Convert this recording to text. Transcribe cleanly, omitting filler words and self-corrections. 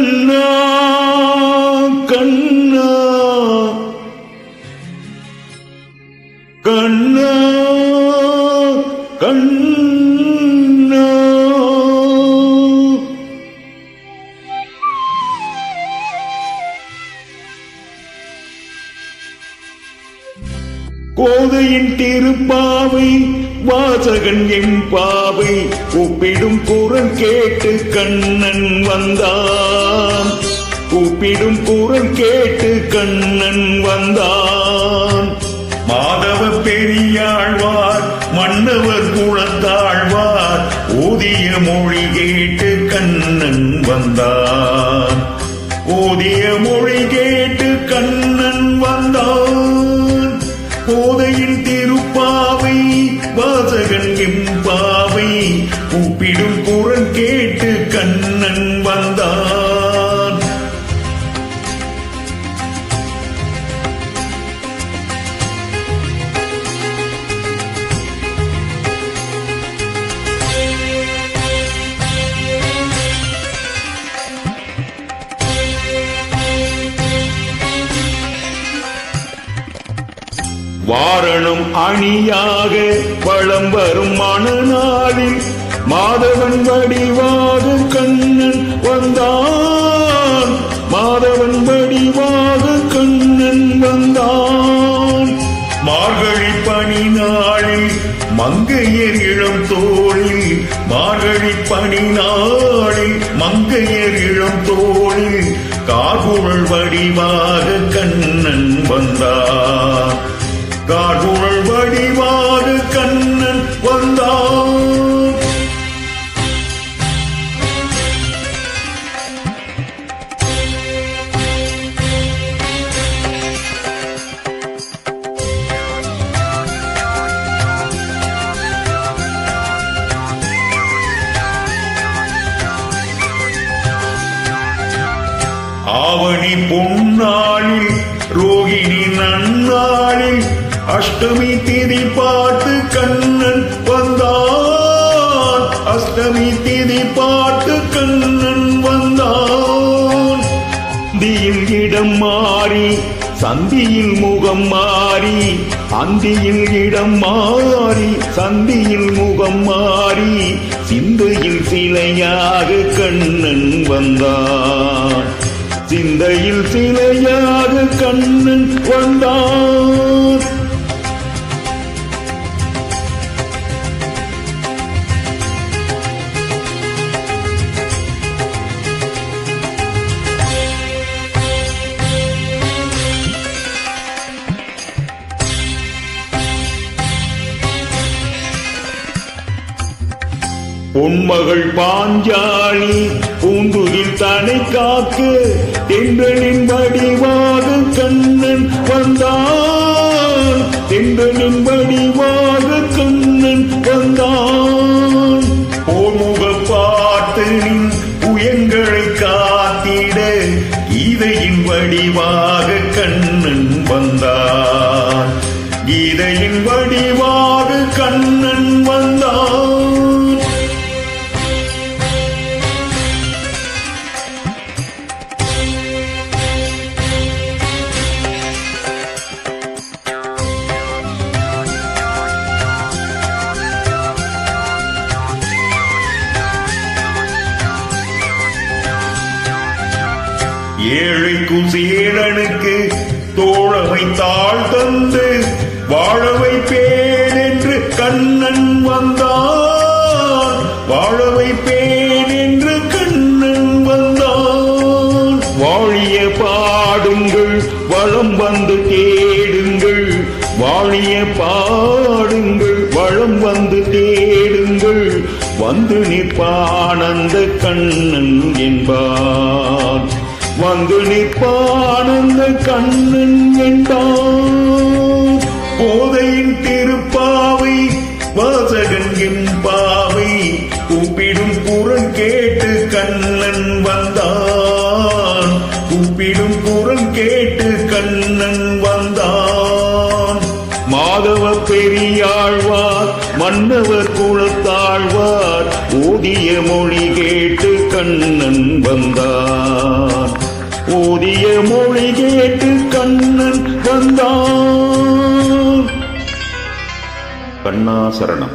கண்ணா கண்ணா கண்ணா கண்ணா கோதையின் திருப்பாவை வாசகன் என் பாவை கூப்பிடும் குரல் கேட்டு கண்ணன் வந்தான். கூப்பிடும் குரல் கேட்டு கண்ணன் வந்தான். மாதவ பெரியாழ்வார் மன்னவர் குலத்தாழ்வார் ஓதிய மொழி கேட்டு கண்ணன் வந்தான். ஓதிய மொழி கேட்டு கண்ணன் வந்தான். கோதையின் திருப்பாவை வாசகன் எம்பாவை கூப்பிடும் குரல் கேட்டு கண்ணன் வந்தான். வாரணம் அணியாக வளம் வரும் மணநாளில் மாதவன் வடிவாக கண்ணன் வந்தான். மாதவன் வடிவாக கண்ணன் வந்தான். மார்கழி பனி நாளில் மங்கையர் இளம் தோளில் மார்கழி பனி நாளில் மங்கையர் இளம் தோளில் கார்குழல் வடிவாக கண்ணன் வந்தான். கார்குழல் வடிவாக கண்ணன் வந்தான். ஆவணி பொன்னாளில் ரோகிணி நன்னாளில் அஷ்டமி திதி பார்த்து கண்ணன் வந்தான். அஷ்டமி திதி பார்த்து கண்ணன் வந்தான். தியில் இடம் மாறி சந்தியில் முகம் மாறி அந்தியில் இடம் மாறி சந்தியில் முகம் மாறி சிந்தையில் சிலையாக கண்ணன் வந்தான். சிந்தையில் சிலையாக கண்ணன் வந்தான். பொன்மகள் பாஞ்சாலி பூந்துகில் தனை காக்கு தென்றலின் வடிவாக கண்ணன் வந்தான். தென்றலின் வடிவாக கண்ணன் வந்தான். போர்முக பார்த்து நின் புயங்களை காத்திட கீதையின் வடிவாக கண்ணன் வந்தான். கீதையின் வடிவாக கண்ணன் வந்தான். ஏழைக்கு சீடனுக்கு தோழமை தாழ் தந்து வாழ வைப்பேன் என்று கண்ணன் வந்தான். வாழ வைப்பேன் என்று கண்ணன் வந்தான். வாழிய பாடுங்கள் வளம் வந்து தேடுங்கள். வாழிய பாடுங்கள் வளம் வந்து தேடுங்கள். வந்து நிற்பானந்த கண்ணன் என்பான். வந்து நிற்பானந்த கண்ணன் என்பான். கோதையின் திருப்பாவை வாசகன் எம்பாவை கூப்பிடும் குரல் கேட்டு கண்ணன் வந்தான். கூப்பிடும் குரல் கேட்டு கண்ணன் வந்தான். மாதவ பெரியாழ்வார் மன்னவர் குலத்தாழ்வார் ஓதிய மொழி கேட்டு கண்ணன் வந்தான். கண்ணா சரணம்.